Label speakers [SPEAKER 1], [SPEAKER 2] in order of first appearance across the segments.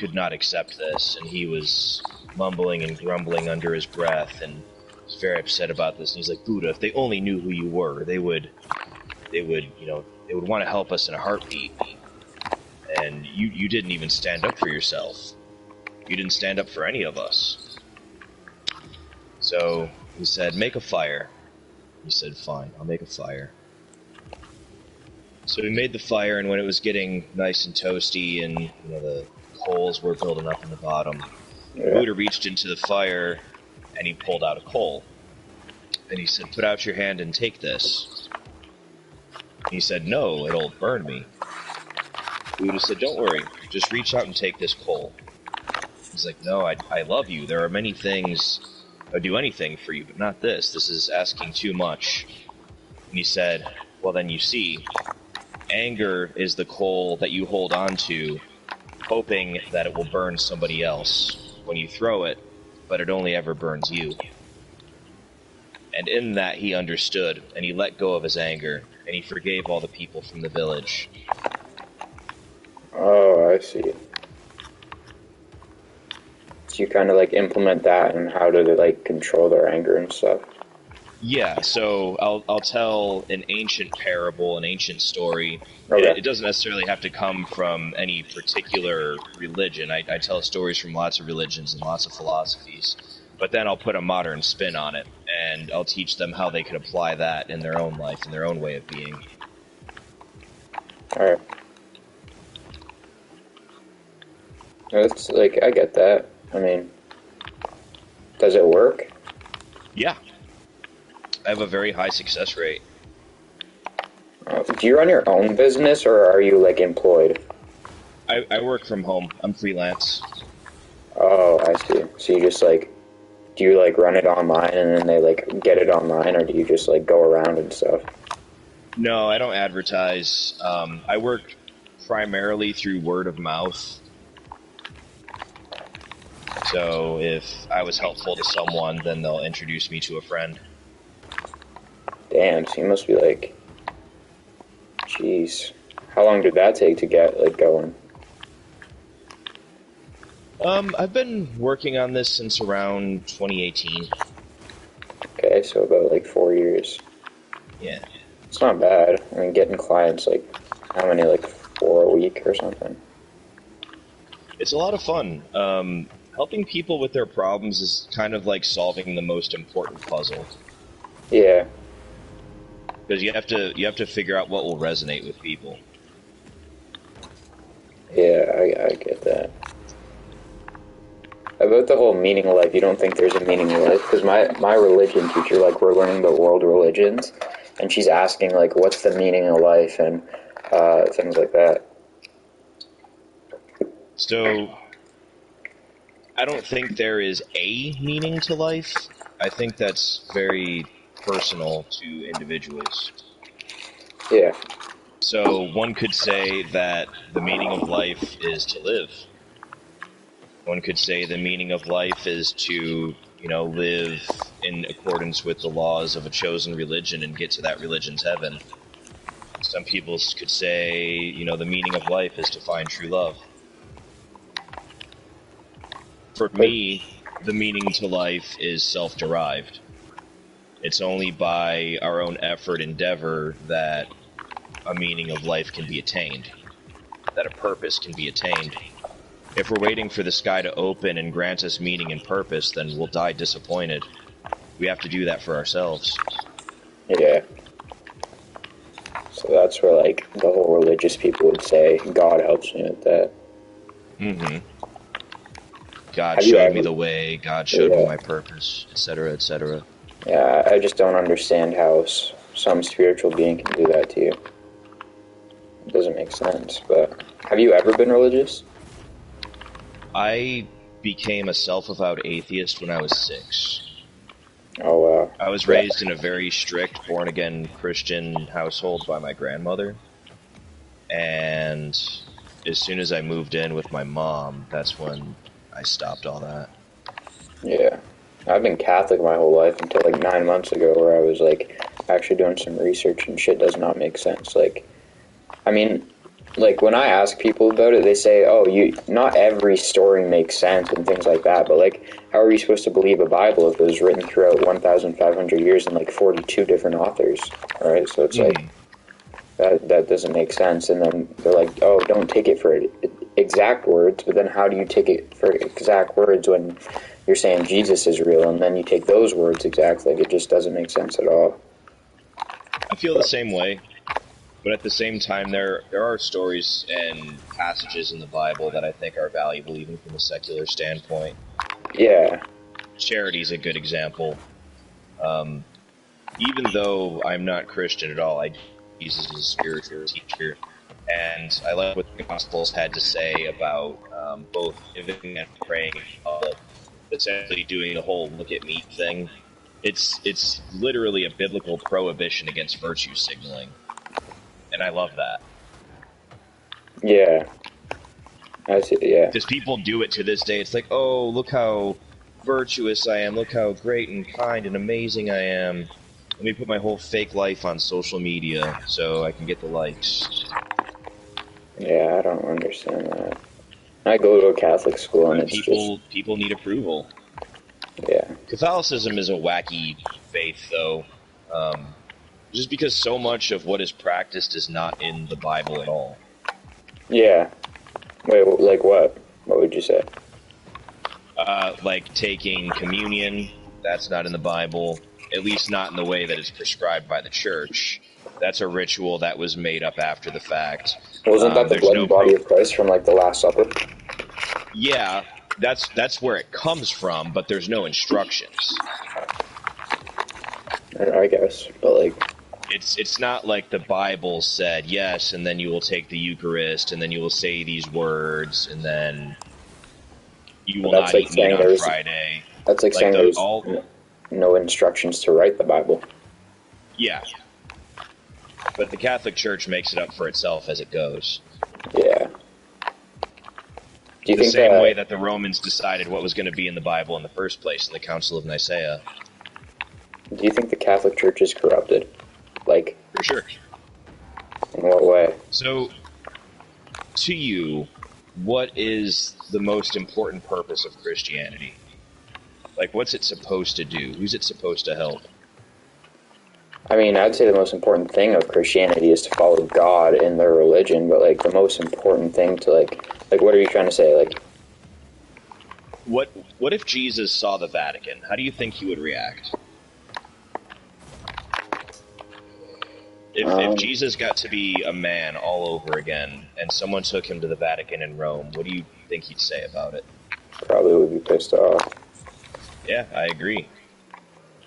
[SPEAKER 1] could not accept this, and he was mumbling and grumbling under his breath, and was very upset about this. And he's like, Buddha, if they only knew who you were, they would want to help us in a heartbeat. And you didn't even stand up for yourself. You didn't stand up for any of us. So he said, make a fire. He said, fine, I'll make a fire. So we made the fire, and when it was getting nice and toasty, and the coals were building up in the bottom, Buddha reached into the fire, and he pulled out a coal. And he said, put out your hand and take this. He said, no, it'll burn me. Buddha said, don't worry, just reach out and take this coal. He's like, no, I love you. There are many things, I'd do anything for you, but not this. This is asking too much. And he said, well then you see, anger is the coal that you hold on to, hoping that it will burn somebody else when you throw it, but it only ever burns you. And in that he understood, and he let go of his anger, and he forgave all the people from the village.
[SPEAKER 2] Oh, I see. So you kind of like implement that and how to like control their anger and stuff.
[SPEAKER 1] Yeah, so I'll tell an ancient parable, an ancient story.
[SPEAKER 2] Okay.
[SPEAKER 1] It doesn't necessarily have to come from any particular religion. I tell stories from lots of religions and lots of philosophies. But then I'll put a modern spin on it, and I'll teach them how they can apply that in their own life, in their own way of being.
[SPEAKER 2] Alright. It's like, I get that. I mean, does it work?
[SPEAKER 1] Yeah. I have a very high success rate.
[SPEAKER 2] Do you run your own business, or are you, like, employed?
[SPEAKER 1] I work from home. I'm freelance.
[SPEAKER 2] Oh, I see. So you just, like, do you, like, run it online and then they, like, get it online, or do you just, like, go around and stuff?
[SPEAKER 1] No, I don't advertise. I work primarily through word of mouth. So if I was helpful to someone, then they'll introduce me to a friend.
[SPEAKER 2] Damn, so you must be, like... Jeez. How long did that take to get, like, going?
[SPEAKER 1] I've been working on this since around 2018.
[SPEAKER 2] Okay, so about, like, 4 years.
[SPEAKER 1] Yeah.
[SPEAKER 2] It's not bad. I mean, getting clients, like, how many, like, 4 a week or something?
[SPEAKER 1] It's a lot of fun. Helping people with their problems is kind of like solving the most important puzzle.
[SPEAKER 2] Yeah.
[SPEAKER 1] Because you have to figure out what will resonate with people.
[SPEAKER 2] Yeah, I get that. About the whole meaning of life, you don't think there's a meaning in life? Because my religion teacher, like, we're learning the world religions, and she's asking, like, what's the meaning of life, and things like that.
[SPEAKER 1] So, I don't think there is a meaning to life. I think that's very personal to individuals.
[SPEAKER 2] Yeah.
[SPEAKER 1] So one could say that the meaning of life is to live. One could say the meaning of life is to, live in accordance with the laws of a chosen religion and get to that religion's heaven. Some people could say, the meaning of life is to find true love. For me, the meaning to life is self-derived. It's only by our own effort, endeavor, that a meaning of life can be attained, that a purpose can be attained. If we're waiting for the sky to open and grant us meaning and purpose, then we'll die disappointed. We have to do that for ourselves.
[SPEAKER 2] Yeah. So that's where, like, the whole religious people would say, God helps me with that.
[SPEAKER 1] Mm-hmm. God showed me the way, God showed me my purpose, etc., etc.
[SPEAKER 2] Yeah, I just don't understand how some spiritual being can do that to you. It doesn't make sense, but... Have you ever been religious?
[SPEAKER 1] I became a self-avowed atheist when I was 6.
[SPEAKER 2] Oh, wow.
[SPEAKER 1] I was raised in a very strict, born-again Christian household by my grandmother. And as soon as I moved in with my mom, that's when I stopped all that. Yeah.
[SPEAKER 2] I've been Catholic my whole life until, like, 9 months ago, where I was, like, actually doing some research, and shit does not make sense. Like, I mean, like when I ask people about it, they say, "Oh, you not every story makes sense and things like that." But like, how are you supposed to believe a Bible if it was written throughout 1,500 years and like 42 different authors? All right, so it's like that doesn't make sense. And then they're like, "Oh, don't take it for exact words." But then how do you take it for exact words when you're saying Jesus is real, and then you take those words exactly? Like, it just doesn't make sense at all.
[SPEAKER 1] I feel the same way. But at the same time, there are stories and passages in the Bible that I think are valuable even from a secular standpoint.
[SPEAKER 2] Yeah.
[SPEAKER 1] Charity is a good example. Even though I'm not Christian at all, I Jesus is a spiritual teacher, and I like what the Gospels had to say about both giving and praying, essentially doing the whole "look at me" thing. It's literally a biblical prohibition against virtue signaling, and I love that.
[SPEAKER 2] Yeah. I see. Yeah.
[SPEAKER 1] Because people do it to this day. It's like, oh, look how virtuous I am. Look how great and kind and amazing I am. Let me put my whole fake life on social media so I can get the likes.
[SPEAKER 2] Yeah, I don't understand that. I go to a Catholic school and
[SPEAKER 1] But
[SPEAKER 2] it's just
[SPEAKER 1] people need approval.
[SPEAKER 2] yeah.
[SPEAKER 1] Catholicism is a wacky faith, though. Just because so much of what is practiced is not in the Bible at all.
[SPEAKER 2] Yeah. Wait, like what? What would you say?
[SPEAKER 1] Like taking communion, that's not in the Bible. At least not in the way that it's prescribed by the church. That's a ritual that was made up after the fact.
[SPEAKER 2] Wasn't that the
[SPEAKER 1] There's
[SPEAKER 2] blood
[SPEAKER 1] no
[SPEAKER 2] and body of Christ from like the Last Supper?
[SPEAKER 1] Yeah, that's where it comes from, but there's no instructions.
[SPEAKER 2] I guess, but like,
[SPEAKER 1] It's not like the Bible said yes, and then you will take the Eucharist, and then you will say these words, and then you will
[SPEAKER 2] that's
[SPEAKER 1] not
[SPEAKER 2] like
[SPEAKER 1] eat meat
[SPEAKER 2] saying
[SPEAKER 1] on Friday.
[SPEAKER 2] that's like saying there's
[SPEAKER 1] all
[SPEAKER 2] no instructions to write the Bible.
[SPEAKER 1] yeah, but the Catholic Church makes it up for itself as it goes.
[SPEAKER 2] Yeah. Do you
[SPEAKER 1] The
[SPEAKER 2] think
[SPEAKER 1] same
[SPEAKER 2] that,
[SPEAKER 1] way that the Romans decided what was going to be in the Bible in the first place in the Council of Nicaea.
[SPEAKER 2] do you think the Catholic Church is corrupted? Like,
[SPEAKER 1] For sure.
[SPEAKER 2] in what way?
[SPEAKER 1] So, to you, what is the most important purpose of Christianity? Like, what's it supposed to do? Who's it supposed to help?
[SPEAKER 2] I mean, I'd say the most important thing of Christianity is to follow God in their religion, but like the most important thing to like what are you trying to say? Like,
[SPEAKER 1] What if Jesus saw the Vatican? How do you think he would react? If Jesus got to be a man all over again, and someone took him to the Vatican in Rome, what do you think he'd say about it?
[SPEAKER 2] probably would be pissed off.
[SPEAKER 1] Yeah, I agree.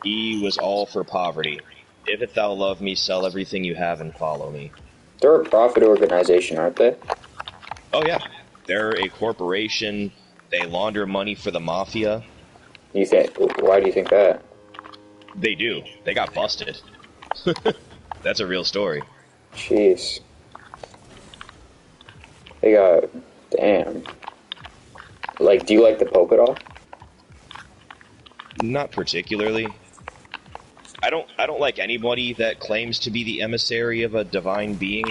[SPEAKER 1] He was all for poverty. If thou love me, sell everything you have and follow me.
[SPEAKER 2] They're a profit organization, aren't they?
[SPEAKER 1] Oh yeah, they're a corporation. They launder money for the mafia.
[SPEAKER 2] You think? Why do you think that?
[SPEAKER 1] They do. They got busted. That's a real story.
[SPEAKER 2] Jeez. They got damn. Like, do you like the Pope at all?
[SPEAKER 1] Not particularly. I don't like anybody that claims to be the emissary of a divine being.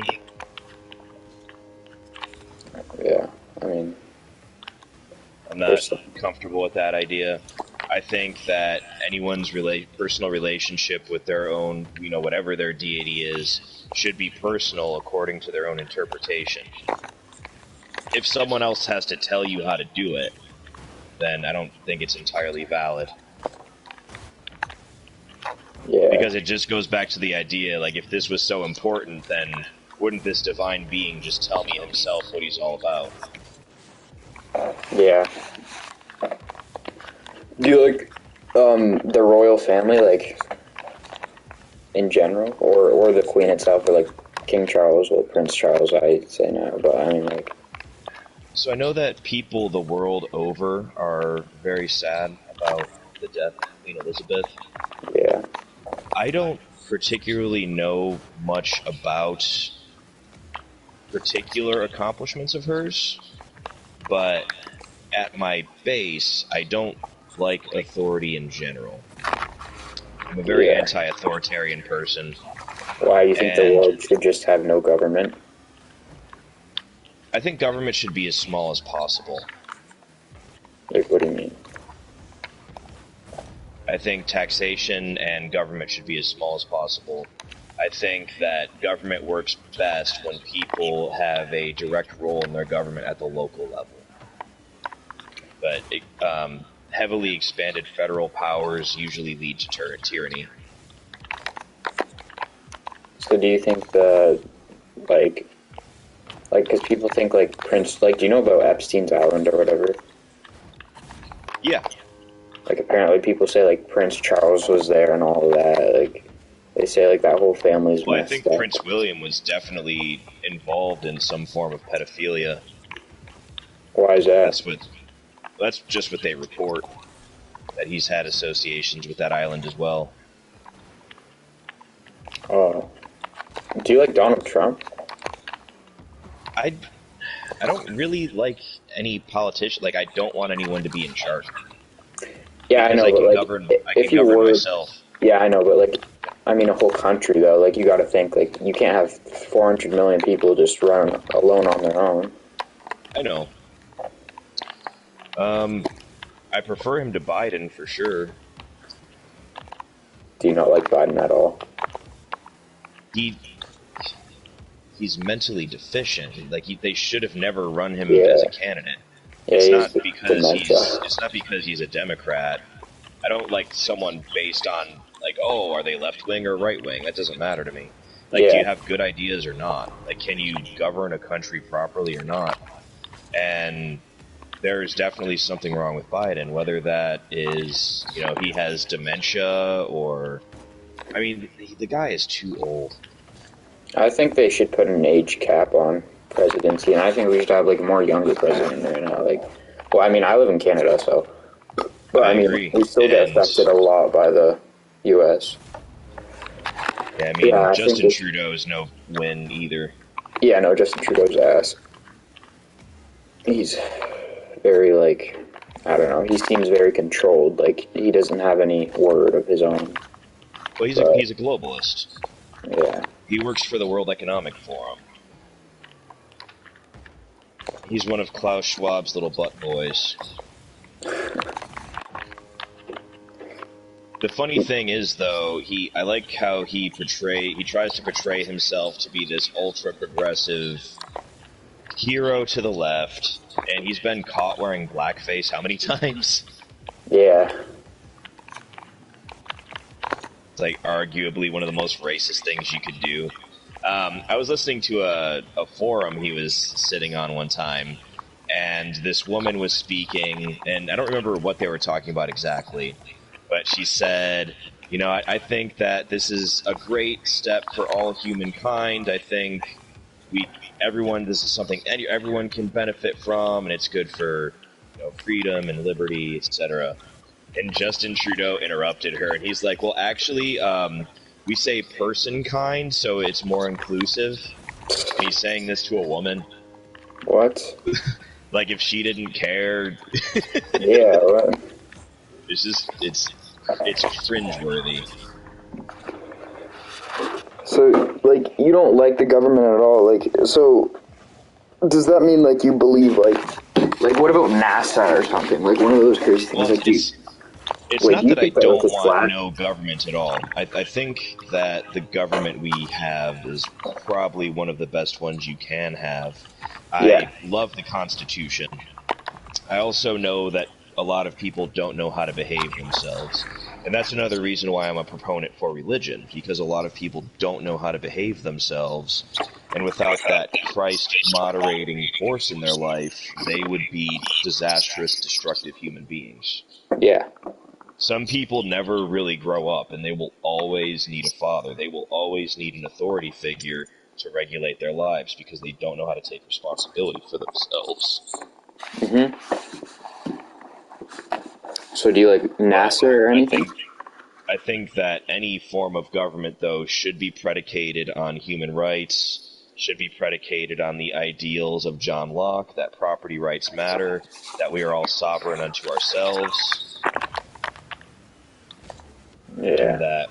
[SPEAKER 2] Yeah, I mean,
[SPEAKER 1] I'm not comfortable with that idea. I think that anyone's personal relationship with their own, whatever their deity is, should be personal according to their own interpretation. If someone else has to tell you how to do it, then I don't think it's entirely valid.
[SPEAKER 2] yeah.
[SPEAKER 1] Because it just goes back to the idea, like, if this was so important, then wouldn't this divine being just tell me himself what he's all about?
[SPEAKER 2] Yeah. Do you like the royal family, like, in general, or the Queen itself, or like King Charles, well, Prince Charles, I say now, but I mean, like.
[SPEAKER 1] So I know that people the world over are very sad about the death of Queen Elizabeth.
[SPEAKER 2] Yeah.
[SPEAKER 1] I don't particularly know much about particular accomplishments of hers, but at my base, I don't like authority in general. I'm a very anti-authoritarian person.
[SPEAKER 2] Why do you think the world should just have no government?
[SPEAKER 1] I think government should be as small as possible.
[SPEAKER 2] Like, what do you mean?
[SPEAKER 1] I think taxation and government should be as small as possible. I think that government works best when people have a direct role in their government at the local level. But heavily expanded federal powers usually lead to tyranny.
[SPEAKER 2] So do you think the, like, because people think, like, Prince, like, do you know about Epstein's Island or whatever?
[SPEAKER 1] Yeah.
[SPEAKER 2] Like, apparently people say, like, Prince Charles was there and all of that, like, they say, like, that whole family's
[SPEAKER 1] Well, I
[SPEAKER 2] messed
[SPEAKER 1] think
[SPEAKER 2] up.
[SPEAKER 1] Prince William was definitely involved in some form of pedophilia.
[SPEAKER 2] Why is that?
[SPEAKER 1] That's just what they report, that he's had associations with that island as well.
[SPEAKER 2] Oh. Do you like Donald Trump?
[SPEAKER 1] I don't really like any politician. Like, I don't want anyone to be in charge.
[SPEAKER 2] Yeah, I know, but, like,
[SPEAKER 1] I can govern myself.
[SPEAKER 2] Yeah, I know, but, like, I mean, a whole country, though, like, you gotta think, like, you can't have 400 million people just run alone on their own.
[SPEAKER 1] I know. I prefer him to Biden, for sure.
[SPEAKER 2] Do you not like Biden at all?
[SPEAKER 1] He's mentally deficient. Like, they should have never run him
[SPEAKER 2] Yeah.
[SPEAKER 1] as a candidate.
[SPEAKER 2] Yeah,
[SPEAKER 1] It's not
[SPEAKER 2] dementia.
[SPEAKER 1] because he's a Democrat. I don't like someone based on, like, oh, are they left wing or right wing? That doesn't matter to me. Like, do you have good ideas or not? Like, can you govern a country properly or not? And there is definitely something wrong with Biden, whether that is, he has dementia or, I mean, the guy is too old.
[SPEAKER 2] I think they should put an age cap on presidency, and I think we should have, like, a more younger president right now. Like, well, I mean, I live in Canada, so, but I mean,
[SPEAKER 1] agree.
[SPEAKER 2] we still get affected a lot by the U.S.
[SPEAKER 1] Yeah, I mean, Justin Trudeau is no win either.
[SPEAKER 2] Yeah, no, Justin Trudeau's ass. He's very, like, I don't know, he seems very controlled. Like, he doesn't have any word of his own.
[SPEAKER 1] Well, he's a globalist.
[SPEAKER 2] Yeah.
[SPEAKER 1] He works for the World Economic Forum. He's one of Klaus Schwab's little butt boys. The funny thing is, though, I like how he tries to portray himself to be this ultra-progressive hero to the left, and he's been caught wearing blackface how many times?
[SPEAKER 2] Yeah.
[SPEAKER 1] It's like arguably one of the most racist things you could do. I was listening to a forum he was sitting on one time, and this woman was speaking, and I don't remember what they were talking about exactly, but she said, I think that this is a great step for all humankind. I think this is something everyone can benefit from, and it's good for freedom and liberty, etc. And Justin Trudeau interrupted her, and he's like, well, actually, we say person kind, so it's more inclusive. And he's saying this to a woman.
[SPEAKER 2] What?
[SPEAKER 1] Like, if she didn't care.
[SPEAKER 2] Yeah, what?
[SPEAKER 1] It's cringeworthy.
[SPEAKER 2] So, like, you don't like the government at all? Like, so, does that mean, like, you believe, like, what about NASA or something? Like, one of those crazy things.
[SPEAKER 1] Well,
[SPEAKER 2] like,
[SPEAKER 1] it's not that I don't want no government at all. I think that the government we have is probably one of the best ones you can have. I love the Constitution. I also know that a lot of people don't know how to behave themselves. And that's another reason why I'm a proponent for religion, because a lot of people don't know how to behave themselves. And without that Christ moderating force in their life, they would be disastrous, destructive human beings.
[SPEAKER 2] Yeah.
[SPEAKER 1] Some people never really grow up, and they will always need a father. They will always need an authority figure to regulate their lives because they don't know how to take responsibility for themselves.
[SPEAKER 2] Mm-hmm. So do you like NASA or anything?
[SPEAKER 1] I think that any form of government, though, should be predicated on human rights, should be predicated on the ideals of John Locke, that property rights matter, that we are all sovereign unto ourselves.
[SPEAKER 2] Yeah.
[SPEAKER 1] And that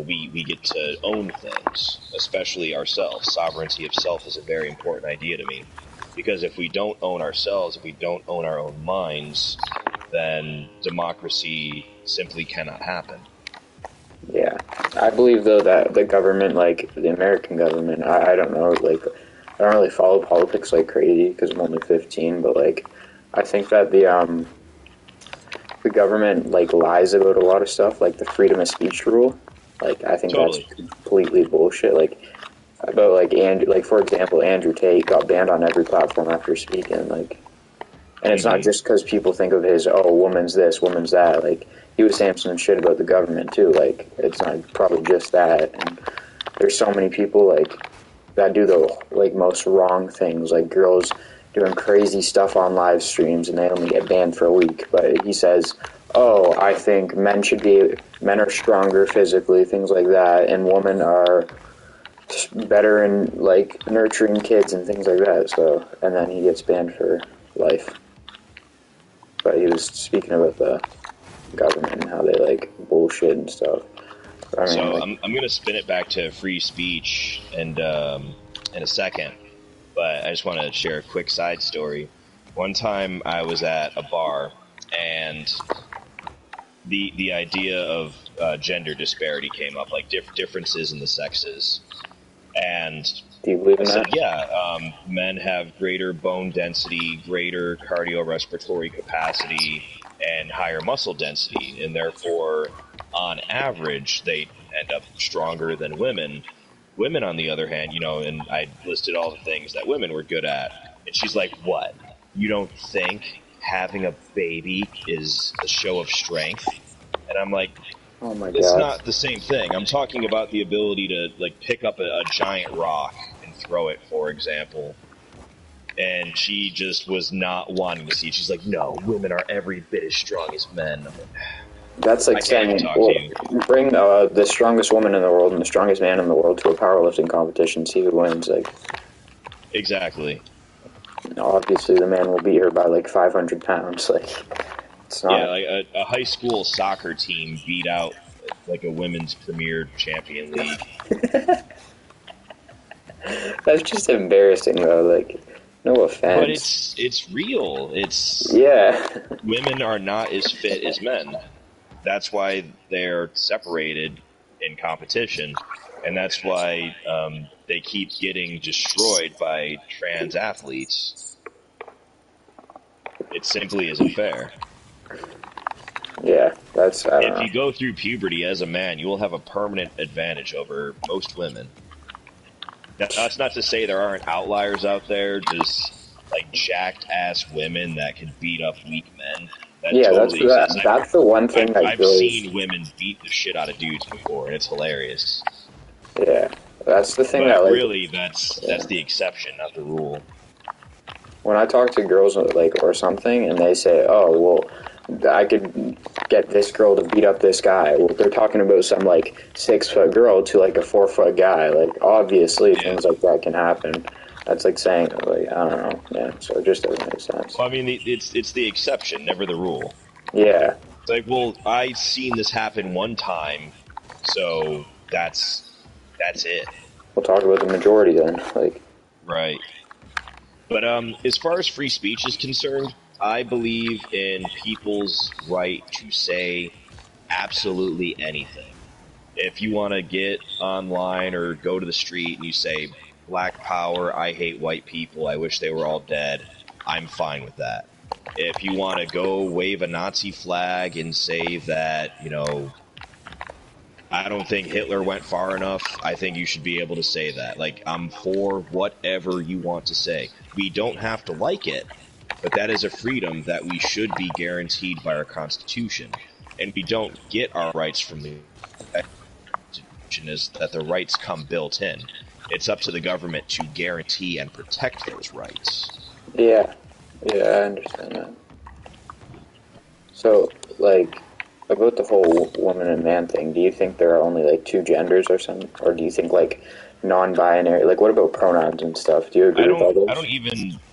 [SPEAKER 1] we get to own things, especially ourselves. Sovereignty of self is a very important idea to me. Because if we don't own ourselves, if we don't own our own minds, then democracy simply cannot happen.
[SPEAKER 2] Yeah, I believe though that the government, like the American government, I don't know, like I don't really follow politics like crazy because I'm only 15, but like I think that the government like lies about a lot of stuff, like the freedom of speech rule. Like I think
[SPEAKER 1] Totally.
[SPEAKER 2] that's completely bullshit. Like about like Andrew, like for example, Andrew Tate got banned on every platform after speaking. Like, and it's not just because people think of his woman's this, woman's that. Like he was saying some shit about the government too. Like it's not probably just that. And there's so many people like that do the like most wrong things, like girls doing crazy stuff on live streams and they only get banned for a week. But he says, "Oh, I think men are stronger physically, things like that, and women are better in like nurturing kids and things like that." So, and then he gets banned for life. But he was speaking about the government and how they like bullshit and stuff. I mean,
[SPEAKER 1] So
[SPEAKER 2] like,
[SPEAKER 1] I'm going to spin it back to free speech and in a second, but I just want to share a quick side story. One time I was at a bar, and the idea of gender disparity came up, like differences in the sexes, and
[SPEAKER 2] do you believe
[SPEAKER 1] I
[SPEAKER 2] in
[SPEAKER 1] said,
[SPEAKER 2] that?
[SPEAKER 1] yeah, men have greater bone density, greater cardiorespiratory capacity, and higher muscle density, and therefore, on average, they end up stronger than women. Women, on the other hand, and I listed all the things that women were good at, and she's like, what? You don't think having a baby is a show of strength? And I'm like,
[SPEAKER 2] Oh my
[SPEAKER 1] it's
[SPEAKER 2] god.
[SPEAKER 1] not the same thing. I'm talking about the ability to like pick up a giant rock and throw it, for example. And she just was not wanting to see it. She's like, no, women are every bit as strong as men.
[SPEAKER 2] That's like
[SPEAKER 1] I can't even
[SPEAKER 2] saying,
[SPEAKER 1] talk
[SPEAKER 2] well,
[SPEAKER 1] to you.
[SPEAKER 2] bring the strongest woman in the world and the strongest man in the world to a powerlifting competition, see who wins. Like,
[SPEAKER 1] Exactly.
[SPEAKER 2] obviously, the man will beat her by like 500 pounds. Like, it's
[SPEAKER 1] Yeah,
[SPEAKER 2] not.
[SPEAKER 1] like a high school soccer team beat out like a women's premier champion league.
[SPEAKER 2] That's just embarrassing, though. Like, no
[SPEAKER 1] But
[SPEAKER 2] offense.
[SPEAKER 1] it's real. It's
[SPEAKER 2] Yeah.
[SPEAKER 1] women are not as fit as men. That's why they're separated in competition, and that's why they keep getting destroyed by trans athletes. It simply isn't fair.
[SPEAKER 2] Yeah. That's, I don't
[SPEAKER 1] If
[SPEAKER 2] know.
[SPEAKER 1] you go through puberty as a man, you will have a permanent advantage over most women. That's not to say there aren't outliers out there, just like jacked ass women that can beat up weak men. That
[SPEAKER 2] Yeah,
[SPEAKER 1] totally exists.
[SPEAKER 2] that's the one thing that
[SPEAKER 1] I've
[SPEAKER 2] goes.
[SPEAKER 1] seen women beat the shit out of dudes before, and it's hilarious.
[SPEAKER 2] Yeah. That's the thing that,
[SPEAKER 1] But
[SPEAKER 2] like,
[SPEAKER 1] really, that's the exception, not the rule.
[SPEAKER 2] when I talk to girls like or something, and they say, "Oh, well, I could get this girl to beat up this guy," well, they're talking about some like 6 foot girl to like a 4 foot guy. Like obviously,
[SPEAKER 1] Yeah.
[SPEAKER 2] things like that can happen. That's like saying, like, I don't know, yeah. So it just doesn't make sense.
[SPEAKER 1] Well, I mean, it's the exception, never the rule.
[SPEAKER 2] Yeah,
[SPEAKER 1] It's like, well, I've seen this happen one time, so that's it,
[SPEAKER 2] we'll talk about the majority then. Like,
[SPEAKER 1] right? But as far as free speech is concerned, I believe in people's right to say absolutely anything. If you want to get online or go to the street and you say, Black Power, I hate white people, I wish they were all dead, I'm fine with that. If you want to go wave a Nazi flag and say that, I don't think Hitler went far enough, I think you should be able to say that. Like, I'm for whatever you want to say. We don't have to like it, but that is a freedom that we should be guaranteed by our Constitution. And we don't get our rights from the Constitution, is that the rights come built in. It's up to the government to guarantee and protect those rights.
[SPEAKER 2] yeah, yeah, I understand that. So, like, about the whole woman and man thing, do you think there are only like two genders or something, or do you think like non-binary? Like, what about pronouns and stuff? Do you agree with all
[SPEAKER 1] I
[SPEAKER 2] those?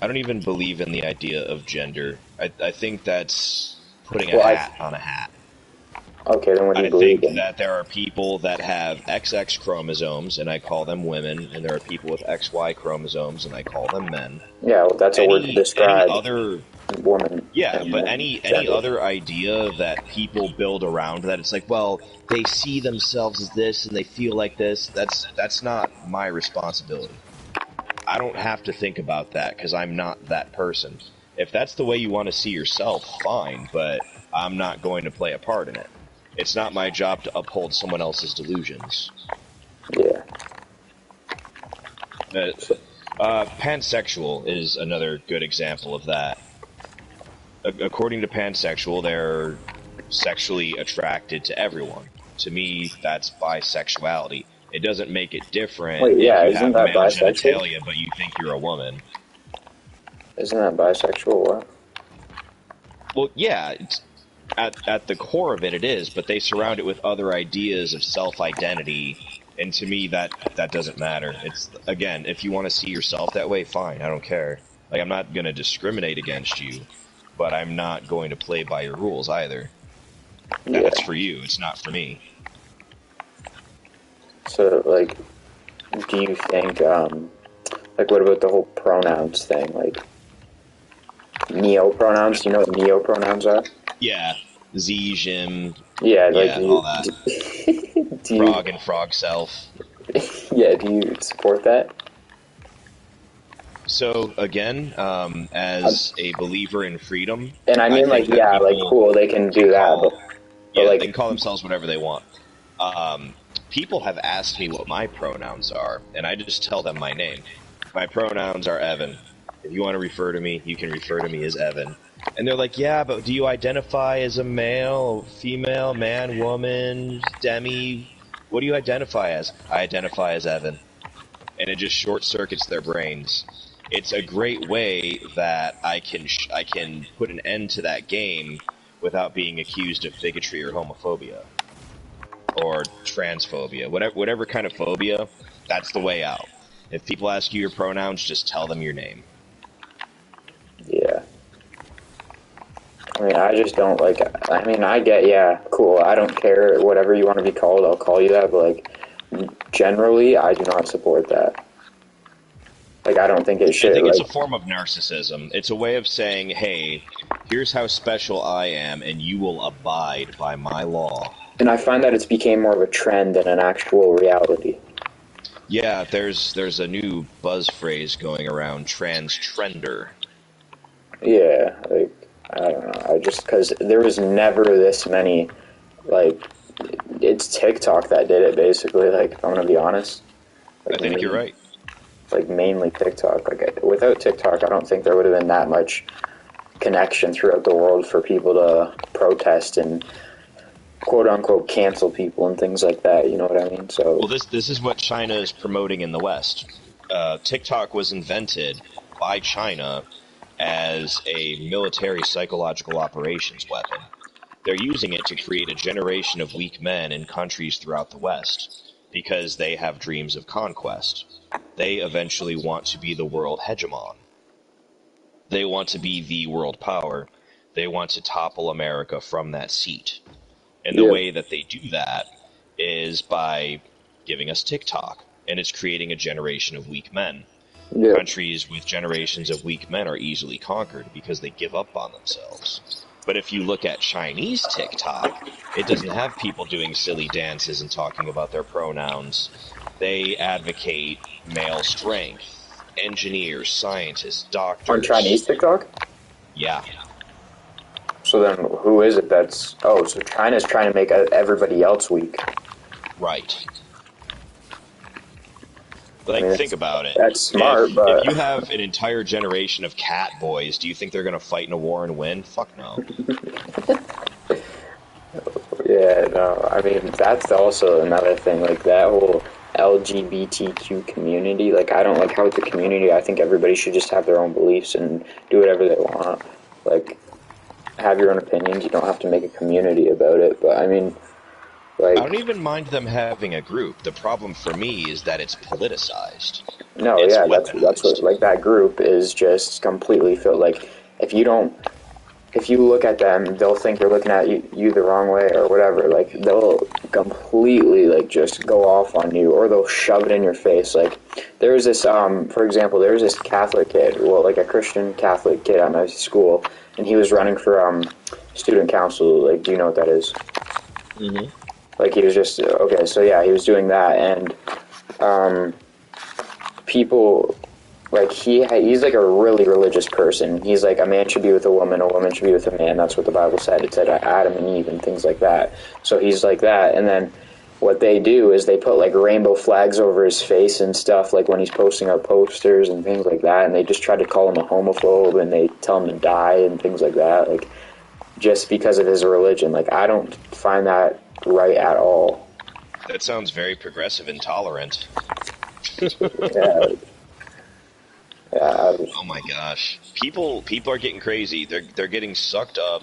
[SPEAKER 1] don't even believe in the idea of gender. I think that's putting a
[SPEAKER 2] Well,
[SPEAKER 1] hat on a hat.
[SPEAKER 2] Okay, then what do you
[SPEAKER 1] I
[SPEAKER 2] believe
[SPEAKER 1] think
[SPEAKER 2] in?
[SPEAKER 1] that there are people that have XX chromosomes, and I call them women, and there are people with XY chromosomes, and I call them men.
[SPEAKER 2] Yeah, well, that's a word to
[SPEAKER 1] Any
[SPEAKER 2] describe
[SPEAKER 1] other
[SPEAKER 2] woman
[SPEAKER 1] Yeah,
[SPEAKER 2] and
[SPEAKER 1] but
[SPEAKER 2] men
[SPEAKER 1] any
[SPEAKER 2] gender.
[SPEAKER 1] other idea that people build around that, it's like, well, they see themselves as this and they feel like this. That's not my responsibility. I don't have to think about that because I'm not that person. If that's the way you want to see yourself, fine, but I'm not going to play a part in it. It's not my job to uphold someone else's delusions.
[SPEAKER 2] Yeah.
[SPEAKER 1] Uh,
[SPEAKER 2] So,
[SPEAKER 1] Pansexual is another good example of that. According to pansexual, they're sexually attracted to everyone. To me, that's bisexuality. It doesn't make it different
[SPEAKER 2] wait,
[SPEAKER 1] if
[SPEAKER 2] yeah,
[SPEAKER 1] you
[SPEAKER 2] isn't
[SPEAKER 1] have
[SPEAKER 2] that
[SPEAKER 1] male
[SPEAKER 2] bisexual?
[SPEAKER 1] genitalia but you think you're a woman.
[SPEAKER 2] Isn't that bisexual? What?
[SPEAKER 1] Well, yeah, at the core of it, it is, but they surround it with other ideas of self-identity, and to me, that doesn't matter. It's, again, if you want to see yourself that way, fine, I don't care. Like, I'm not going to discriminate against you, but I'm not going to play by your rules either.
[SPEAKER 2] Yeah.
[SPEAKER 1] That's for you, it's not for me.
[SPEAKER 2] So, like, do you think, like, what about the whole pronouns thing? Like, neo-pronouns? Do you know what neo-pronouns are?
[SPEAKER 1] Yeah, Z, Jim,
[SPEAKER 2] Yeah, like,
[SPEAKER 1] yeah, all that.
[SPEAKER 2] do you,
[SPEAKER 1] Frog and frog self.
[SPEAKER 2] yeah, do you support that?
[SPEAKER 1] So, again, as a believer in freedom,
[SPEAKER 2] And I
[SPEAKER 1] I
[SPEAKER 2] mean, like,
[SPEAKER 1] think that
[SPEAKER 2] yeah, like,
[SPEAKER 1] people
[SPEAKER 2] cool, they can
[SPEAKER 1] can
[SPEAKER 2] do that,
[SPEAKER 1] call,
[SPEAKER 2] but
[SPEAKER 1] yeah, they
[SPEAKER 2] like,
[SPEAKER 1] can call themselves whatever they want. People have asked me what my pronouns are, and I just tell them my name. My pronouns are Evan. If you want to refer to me, you can refer to me as Evan. And they're like, yeah, but do you identify as a male, female, man, woman, demi? What do you identify as? I identify as Evan. And it just short circuits their brains. It's a great way that I can put an end to that game without being accused of bigotry or homophobia or transphobia, whatever kind of phobia. That's the way out. If people ask you your pronouns, just tell them your name.
[SPEAKER 2] yeah. I mean, I just don't like. I mean, I get, yeah, cool. I don't care whatever you want to be called. I'll call you that. But like, generally, I do not support that. Like, I don't think it
[SPEAKER 1] I
[SPEAKER 2] should.
[SPEAKER 1] think it's a
[SPEAKER 2] Like,
[SPEAKER 1] form of narcissism. It's a way of saying, hey, here's how special I am, and you will abide by my law.
[SPEAKER 2] and I find that it's became more of a trend than an actual reality.
[SPEAKER 1] Yeah, there's a new buzz phrase going around, trans trender.
[SPEAKER 2] Yeah, like, I don't know. I just because there was never this many. Like, it's TikTok that did it basically. Like, if I'm gonna be honest.
[SPEAKER 1] I
[SPEAKER 2] Like,
[SPEAKER 1] think you're right.
[SPEAKER 2] like mainly TikTok. Like, without TikTok, I don't think there would have been that much connection throughout the world for people to protest and quote unquote cancel people and things like that. You know what I mean? So
[SPEAKER 1] Well, this is what China is promoting in the West. TikTok was invented by China as a military psychological operations weapon. They're using it to create a generation of weak men in countries throughout the West because they have dreams of conquest. They eventually want to be the world hegemon. They want to be the world power. They want to topple America from that seat. And the
[SPEAKER 2] yeah,
[SPEAKER 1] way that they do that is by giving us TikTok. And it's creating a generation of weak men.
[SPEAKER 2] yeah,
[SPEAKER 1] Countries with generations of weak men are easily conquered because they give up on themselves. But if you look at Chinese TikTok, it doesn't have people doing silly dances and talking about their pronouns. They advocate male strength, engineers, scientists,
[SPEAKER 2] on Chinese
[SPEAKER 1] doctors.
[SPEAKER 2] TikTok.
[SPEAKER 1] Yeah,
[SPEAKER 2] So then, who is it that's? Oh, so China's trying to make everybody else weak.
[SPEAKER 1] right.
[SPEAKER 2] I
[SPEAKER 1] Like,
[SPEAKER 2] mean,
[SPEAKER 1] think about it.
[SPEAKER 2] that's smart,
[SPEAKER 1] If you
[SPEAKER 2] but
[SPEAKER 1] have an entire generation of cat boys, do you think they're going to fight in a war and win? Fuck no.
[SPEAKER 2] yeah, no. I mean, that's also another thing. Like that whole LGBTQ community. Like, I don't like how it's a community. I think everybody should just have their own beliefs and do whatever they want. Like, have your own opinions. You don't have to make a community about it. But I mean,
[SPEAKER 1] I
[SPEAKER 2] like,
[SPEAKER 1] don't even mind them having a group. The problem for me is that it's politicized.
[SPEAKER 2] no,
[SPEAKER 1] It's
[SPEAKER 2] yeah, that's what
[SPEAKER 1] weaponized.
[SPEAKER 2] like that group is just completely filled. Like, if you don't if you look at them, they'll think you're looking at you the wrong way or whatever. Like, they'll completely, like, just go off on you, or they'll shove it in your face. Like, there was this, for example, there was this Catholic kid, well, like a Christian Catholic kid at my school, and he was running for student council. Like, do you know what that is?
[SPEAKER 1] Mm-hmm.
[SPEAKER 2] Like, he was just, okay, so yeah, he was doing that, and people, like, he's like a really religious person. He's like, a man should be with a woman should be with a man. That's what the Bible said. It said Adam and Eve and things like that. So he's like that. And then what they do is they put like rainbow flags over his face and stuff, like when he's posting up posters and things like that. And they just try to call him a homophobe, and they tell him to die and things like that. Like, just because of his religion. Like, I don't find that right at all.
[SPEAKER 1] That sounds very progressive and tolerant.
[SPEAKER 2] Yeah. Yeah,
[SPEAKER 1] Oh my gosh, people are getting crazy. They're getting sucked up,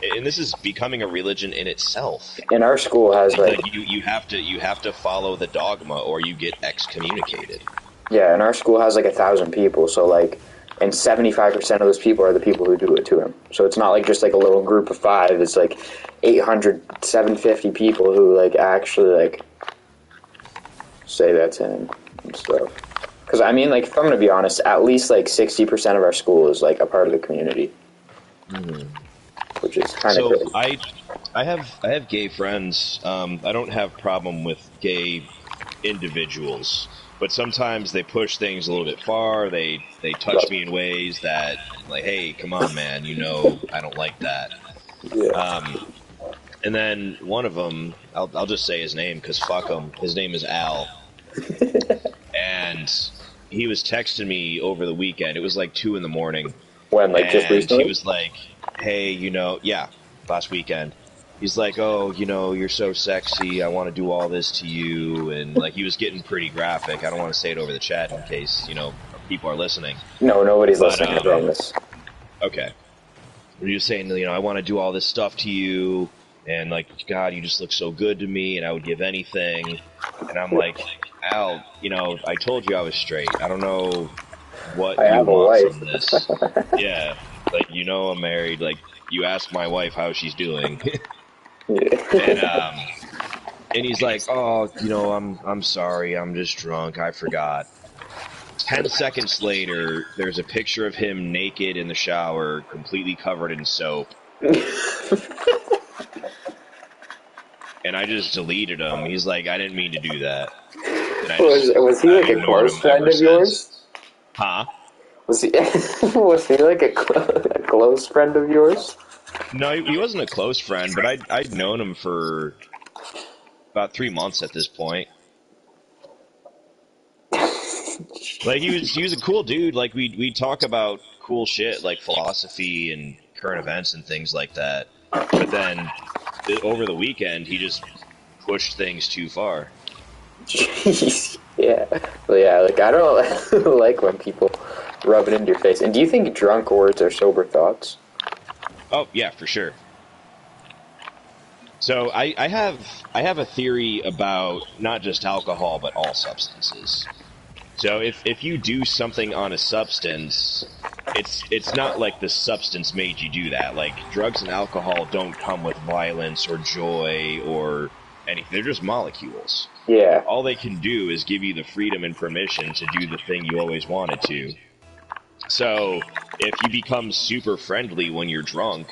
[SPEAKER 1] and this is becoming a religion in itself.
[SPEAKER 2] and our school has like,
[SPEAKER 1] You have to follow the dogma, or you get excommunicated.
[SPEAKER 2] yeah, and our school has like 1,000 people. So like, and 75% of those people are the people who do it to him. So it's not like just like a little group of 5. It's like 800, 750 people who like actually like say that to him and stuff. Because, I mean, like, if I'm going to be honest, at least, like, 60% of our school is, like, a part of the community.
[SPEAKER 1] Mm-hmm.
[SPEAKER 2] Which is kind of
[SPEAKER 1] So
[SPEAKER 2] crazy.
[SPEAKER 1] I have gay friends. I don't have problem with gay individuals, but sometimes they push things a little bit far. They touch me in ways that, like, hey, come on, man, you know, I don't like that.
[SPEAKER 2] Yeah.
[SPEAKER 1] And then one of them, I'll just say his name because fuck him. His name is Al. And he was texting me over the weekend. It was like 2 a.m.
[SPEAKER 2] When, like, just
[SPEAKER 1] And
[SPEAKER 2] recently?
[SPEAKER 1] he was like, hey, you know, yeah, last weekend. He's like, oh, you know, you're so sexy. I want to do all this to you. And, like, he was getting pretty graphic. I don't want to say it over the chat in case, you know, people are listening.
[SPEAKER 2] No, nobody's
[SPEAKER 1] But,
[SPEAKER 2] listening, I promise.
[SPEAKER 1] Okay. He was saying, you know, I want to do all this stuff to you. And, like, God, you just look so good to me. And I would give anything. And I'm like, Al, you know, I told you I was straight. I don't know what
[SPEAKER 2] I
[SPEAKER 1] you
[SPEAKER 2] have a
[SPEAKER 1] want
[SPEAKER 2] wife.
[SPEAKER 1] from this. Yeah. Like, you know I'm married. Like, you ask my wife how she's doing.
[SPEAKER 2] Yeah.
[SPEAKER 1] And he's like, oh, you know, I'm sorry. I'm just drunk. I forgot. 10 seconds later, there's a picture of him naked in the shower, completely covered in soap. And I just deleted him. He's like, I didn't mean to do that. And
[SPEAKER 2] Was he like
[SPEAKER 1] I've
[SPEAKER 2] a
[SPEAKER 1] ignored
[SPEAKER 2] close
[SPEAKER 1] him
[SPEAKER 2] friend
[SPEAKER 1] ever
[SPEAKER 2] of yours?
[SPEAKER 1] since. Huh?
[SPEAKER 2] Was he was he like a close friend of yours?
[SPEAKER 1] No, he wasn't a close friend, but I'd known him for about 3 months at this point. Like, he was a cool dude. Like, we'd talk about cool shit like philosophy and current events and things like that. But then over the weekend, he just pushed things too far.
[SPEAKER 2] Jeez. Yeah. Well, yeah, like, I don't like when people rub it into your face. And do you think drunk words are sober thoughts?
[SPEAKER 1] Oh yeah, for sure. So I have a theory about not just alcohol but all substances. So if you do something on a substance, it's not like the substance made you do that. Like, drugs and alcohol don't come with violence or joy or anything. They're just molecules.
[SPEAKER 2] Yeah.
[SPEAKER 1] All they can do is give you the freedom and permission to do the thing you always wanted to. So if you become super friendly when you're drunk,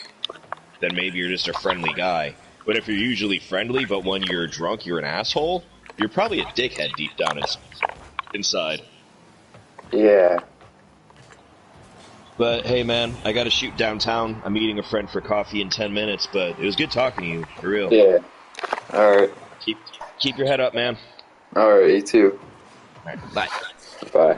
[SPEAKER 1] then maybe you're just a friendly guy. But if you're usually friendly, but when you're drunk you're an asshole, you're probably a dickhead deep down inside.
[SPEAKER 2] Yeah.
[SPEAKER 1] But hey, man, I gotta shoot downtown. I'm meeting a friend for coffee in 10 minutes, but it was good talking to you, for real.
[SPEAKER 2] Yeah. All right.
[SPEAKER 1] Keep your head up, man.
[SPEAKER 2] All right. You too.
[SPEAKER 1] All right, bye.
[SPEAKER 2] Bye.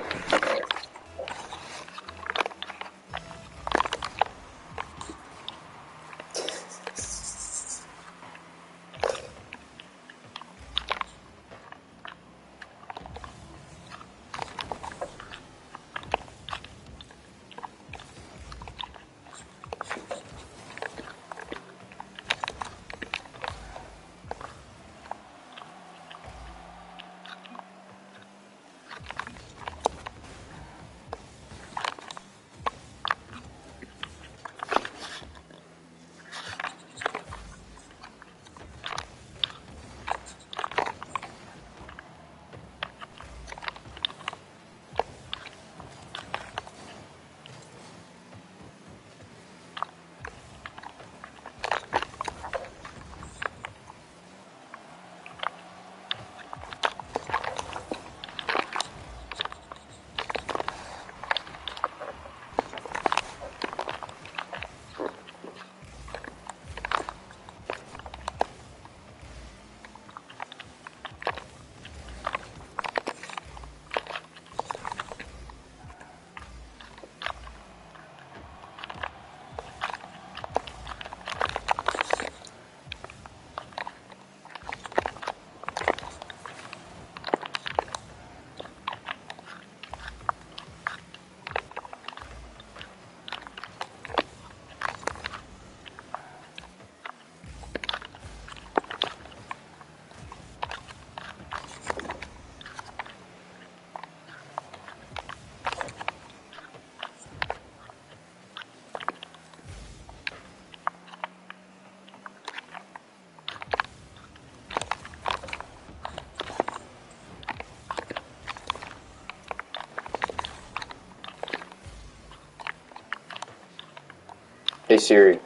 [SPEAKER 2] Hey Siri.